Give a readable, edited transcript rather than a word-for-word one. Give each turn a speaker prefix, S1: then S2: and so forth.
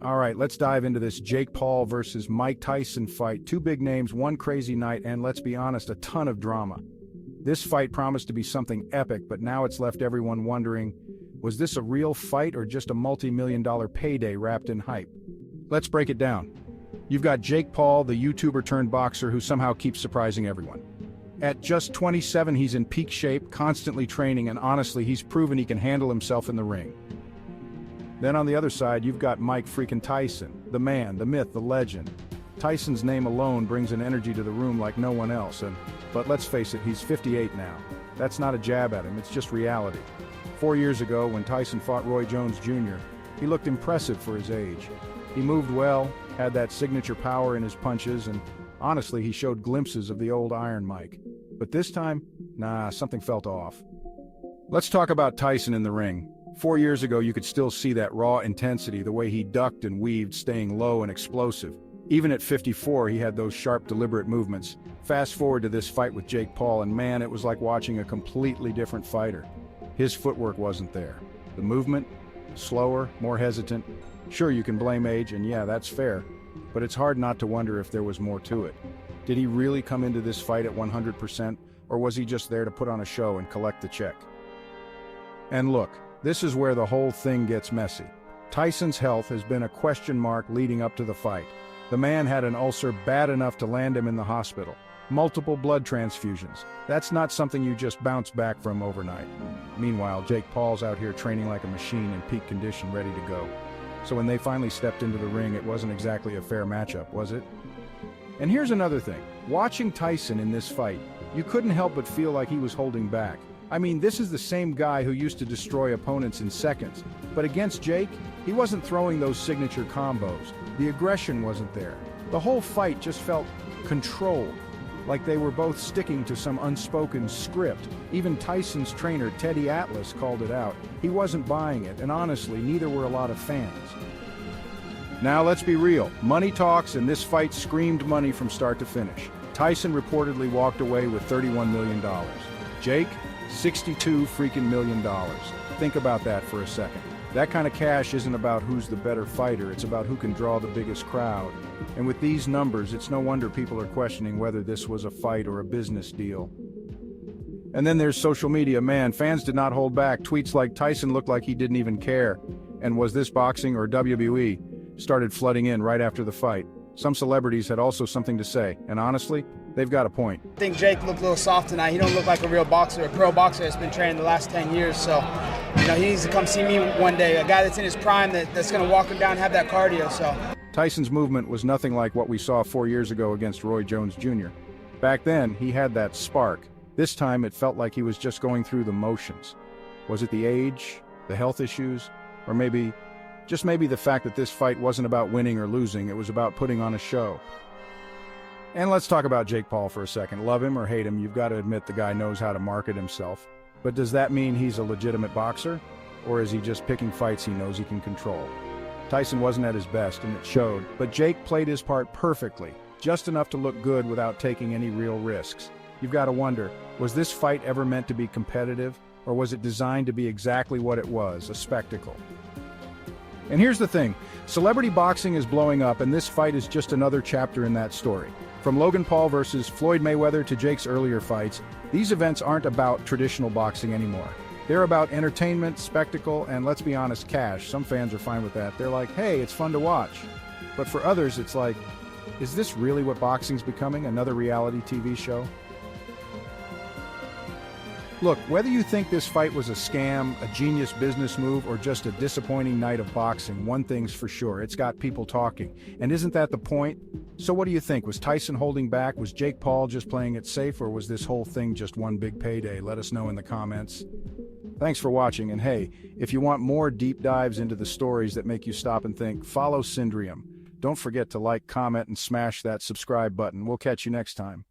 S1: All right, let's dive into this Jake Paul versus Mike Tyson fight. Two big names, one crazy night, and let's be honest, a ton of drama. This fight promised to be something epic, but now it's left everyone wondering, was this a real fight or just a multi-million-dollar payday wrapped in hype? Let's break it down. You've got Jake Paul, the YouTuber turned boxer who somehow keeps surprising everyone. At just 27, he's in peak shape, constantly training, and honestly, he's proven he can handle himself in the ring. Then on the other side, you've got Mike freaking Tyson, the man, the myth, the legend. Tyson's name alone brings an energy to the room like no one else, but let's face it, he's 58 now. That's not a jab at him, it's just reality. 4 years ago, when Tyson fought Roy Jones Jr., he looked impressive for his age. He moved well, had that signature power in his punches, and honestly, he showed glimpses of the old Iron Mike. But this time, something felt off. Let's talk about Tyson in the ring. 4 years ago, you could still see that raw intensity, the way he ducked and weaved, staying low and explosive. Even at 54, he had those sharp, deliberate movements. Fast forward to this fight with Jake Paul, and man, it was like watching a completely different fighter. His footwork wasn't there. The movement, slower, more hesitant. Sure, you can blame age, and yeah, that's fair. But it's hard not to wonder if there was more to it. Did he really come into this fight at 100%, or was he just there to put on a show and collect the check? And look, this is where the whole thing gets messy. Tyson's health has been a question mark leading up to the fight. The man had an ulcer bad enough to land him in the hospital. Multiple blood transfusions. That's not something you just bounce back from overnight. Meanwhile, Jake Paul's out here training like a machine in peak condition, ready to go. So when they finally stepped into the ring, it wasn't exactly a fair matchup, was it? And here's another thing. Watching Tyson in this fight, you couldn't help but feel like he was holding back. I mean, this is the same guy who used to destroy opponents in seconds. But against Jake, he wasn't throwing those signature combos. The aggression wasn't there. The whole fight just felt controlled, like they were both sticking to some unspoken script. Even Tyson's trainer, Teddy Atlas, called it out. He wasn't buying it, and honestly, neither were a lot of fans. Now let's be real. Money talks, and this fight screamed money from start to finish. Tyson reportedly walked away with $31 million. Jake, $62 freaking million. Think about that for a second. That kind of cash isn't about who's the better fighter, it's about who can draw the biggest crowd. And with these numbers, it's no wonder people are questioning whether this was a fight or a business deal. And then there's social media. Man, fans did not hold back. Tweets like Tyson looked like he didn't even care. And was this boxing or WWE? Started flooding in right after the fight. Some celebrities had also something to say, and honestly, they've got a point.
S2: I think Jake looked a little soft tonight. He don't look like a real boxer, a pro boxer that's been training the last 10 years. So, he needs to come see me one day. A guy that's in his prime that's going to walk him down and have that cardio. So,
S1: Tyson's movement was nothing like what we saw 4 years ago against Roy Jones Jr. Back then, he had that spark. This time, it felt like he was just going through the motions. Was it the age, the health issues, or maybe the fact that this fight wasn't about winning or losing, it was about putting on a show? And let's talk about Jake Paul for a second. Love him or hate him, you've got to admit the guy knows how to market himself. But does that mean he's a legitimate boxer? Or is he just picking fights he knows he can control? Tyson wasn't at his best, and it showed, but Jake played his part perfectly, just enough to look good without taking any real risks. You've got to wonder, was this fight ever meant to be competitive, or was it designed to be exactly what it was, a spectacle? And here's the thing, celebrity boxing is blowing up, and this fight is just another chapter in that story. From Logan Paul versus Floyd Mayweather to Jake's earlier fights, these events aren't about traditional boxing anymore. They're about entertainment, spectacle, and let's be honest, cash. Some fans are fine with that. They're like, hey, it's fun to watch. But for others, it's like, is this really what boxing's becoming, another reality TV show? Look, whether you think this fight was a scam, a genius business move, or just a disappointing night of boxing, one thing's for sure, it's got people talking. And isn't that the point? So what do you think? Was Tyson holding back? Was Jake Paul just playing it safe, or was this whole thing just one big payday? Let us know in the comments. Thanks for watching, and hey, if you want more deep dives into the stories that make you stop and think, follow Syndrium. Don't forget to like, comment, and smash that subscribe button. We'll catch you next time.